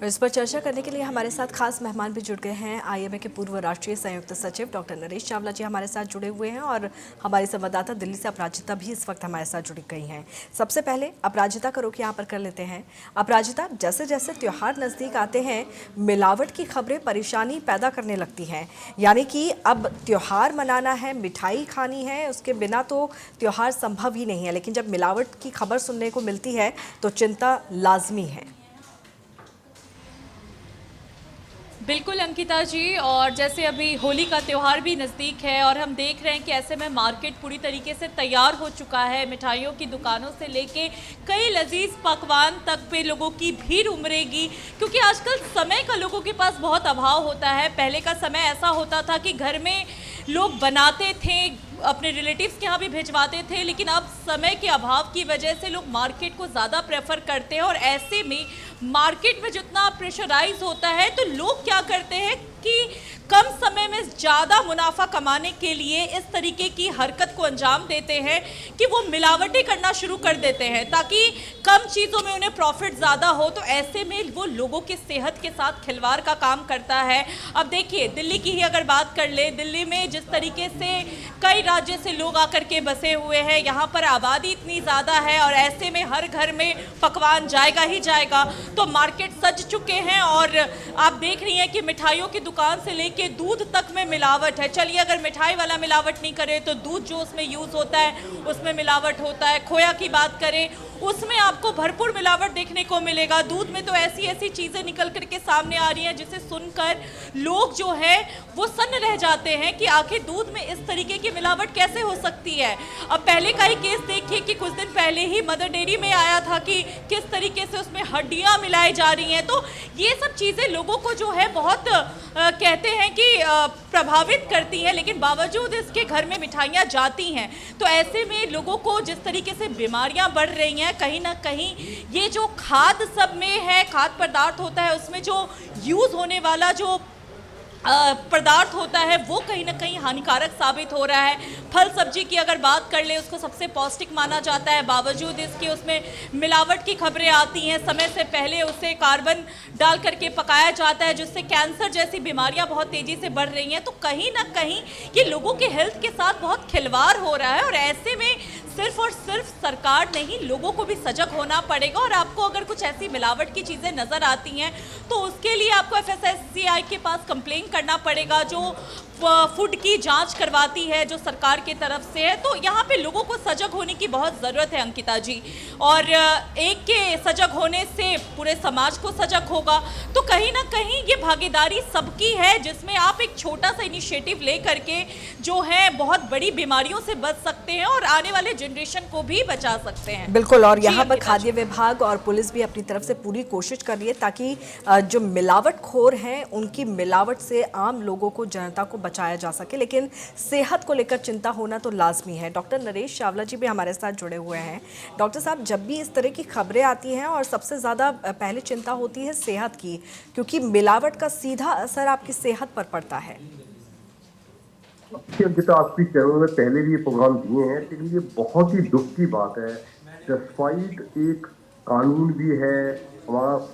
और इस पर चर्चा करने के लिए हमारे साथ खास मेहमान भी जुड़ गए हैं। आईएमए के पूर्व राष्ट्रीय संयुक्त सचिव डॉक्टर नरेश चावला जी हमारे साथ जुड़े हुए हैं और हमारी संवाददाता दिल्ली से अपराजिता भी इस वक्त हमारे साथ जुड़ी गई हैं। सबसे पहले अपराजिता का रुख यहाँ पर कर लेते हैं। अपराजिता, जैसे जैसे त्योहार नज़दीक आते हैं मिलावट की खबरें परेशानी पैदा करने लगती हैं, यानी कि अब त्योहार मनाना है, मिठाई खानी है, उसके बिना तो त्योहार संभव ही नहीं है। लेकिन जब मिलावट की खबर सुनने को मिलती है तो चिंता लाजमी है। बिल्कुल अंकिता जी, और जैसे अभी होली का त्यौहार भी नज़दीक है और हम देख रहे हैं कि ऐसे में मार्केट पूरी तरीके से तैयार हो चुका है। मिठाइयों की दुकानों से लेके कई लजीज पकवान तक पे लोगों की भीड़ उमड़ेगी, क्योंकि आजकल समय का लोगों के पास बहुत अभाव होता है। पहले का समय ऐसा होता था कि घर में लोग बनाते थे, अपने रिलेटिव्स के यहाँ भी भिजवाते थे, लेकिन अब समय के अभाव की वजह से लोग मार्केट को ज़्यादा प्रेफर करते हैं। और ऐसे में मार्केट में जितना प्रेशराइज होता है तो लोग क्या करते हैं कि कम समय में ज़्यादा मुनाफा कमाने के लिए इस तरीके की हरकत को अंजाम देते हैं कि वो मिलावटें करना शुरू कर देते हैं ताकि कम चीज़ों में उन्हें प्रॉफिट ज़्यादा हो। तो ऐसे में वो लोगों की सेहत के साथ खिलवाड़ का काम करता है। अब देखिए, दिल्ली की ही अगर बात कर ले, दिल्ली में जिस तरीके से कई राज्य से लोग आकर के बसे हुए हैं, यहाँ पर आबादी इतनी ज़्यादा है और ऐसे में हर घर में पकवान जाएगा ही जाएगा। तो मार्केट सज चुके हैं और आप देख रही हैं कि मिठाइयों की दुकान से लेके दूध तक में मिलावट है। चलिए, अगर मिठाई वाला मिलावट नहीं करे तो दूध जो उसमें यूज़ होता है उसमें मिलावट होता है। खोया की बात करें, उसमें आपको भरपूर मिलावट देखने को मिलेगा। दूध में तो ऐसी ऐसी चीज़ें निकल करके सामने आ रही हैं जिसे सुनकर लोग जो है वो सन्न रह जाते हैं कि आखिर दूध में इस तरीके की मिलावट कैसे हो सकती है। अब पहले का ही केस देखिए कि कुछ दिन पहले ही मदर डेयरी में आया था कि किस तरीके से उसमें हड्डियाँ मिलाई जा रही हैं। तो ये सब चीज़ें लोगों को जो है बहुत कहते हैं कि प्रभावित करती हैं, लेकिन बावजूद इसके घर में मिठाइयाँ जाती हैं। तो ऐसे में लोगों को जिस तरीके से बीमारियाँ बढ़ रही हैं, कहीं ना कहीं ये जो खाद सब में है, खाद्य पदार्थ होता है, उसमें जो यूज़ होने वाला जो पदार्थ होता है वो कहीं ना कहीं हानिकारक साबित हो रहा है। फल सब्जी की अगर बात कर ले, उसको सबसे पौष्टिक माना जाता है, बावजूद इसके उसमें मिलावट की खबरें आती हैं। समय से पहले उसे कार्बन डाल करके पकाया जाता है, जिससे कैंसर जैसी बीमारियां बहुत तेज़ी से बढ़ रही हैं। तो कहीं ना कहीं ये लोगों के हेल्थ के साथ बहुत खिलवाड़ हो रहा है और ऐसे में सिर्फ और सिर्फ सरकार नहीं, लोगों को भी सजग होना पड़ेगा। और आपको अगर कुछ ऐसी मिलावट की चीज़ें नज़र आती हैं तो उसके लिए आपको एफएसएसएआई के पास कंप्लेन करना पड़ेगा, जो फूड की जांच करवाती है, जो सरकार की तरफ से है। तो यहाँ पे लोगों को सजग होने की बहुत ज़रूरत है अंकिता जी, और एक के सजग होने से पूरे समाज को सजग होगा। तो कहीं ना कहीं ये भागीदारी सबकी है, जिसमें आप एक छोटा सा इनिशिएटिव ले करके जो है बहुत बड़ी बीमारियों से बच सकते हैं और आने वाले जनरेशन को भी बचा सकते हैं। बिल्कुल, और यहाँ पर खाद्य विभाग और पुलिस भी अपनी तरफ से पूरी कोशिश कर रही है ताकि जो मिलावटखोर हैं उनकी मिलावट से आम लोगों को, जनता को बचाया जा सके। लेकिन सेहत को लेकर चिंता होना तो लाजमी है। डॉक्टर नरेश चावला जी भी हमारे साथ जुड़े हुए हैं। डॉक्टर साहब, जब भी इस तरह की खबरें आती हैं और सबसे ज़्यादा पहले चिंता होती है सेहत की, क्योंकि मिलावट का सीधा असर आपकी सेहत पर पड़ता है। अंकिता, आपकी चैनल में पहले भी ये प्रोग्राम दिए हैं, लेकिन ये बहुत ही दुख की बात है। डिस्पाइट एक कानून भी है, हमारा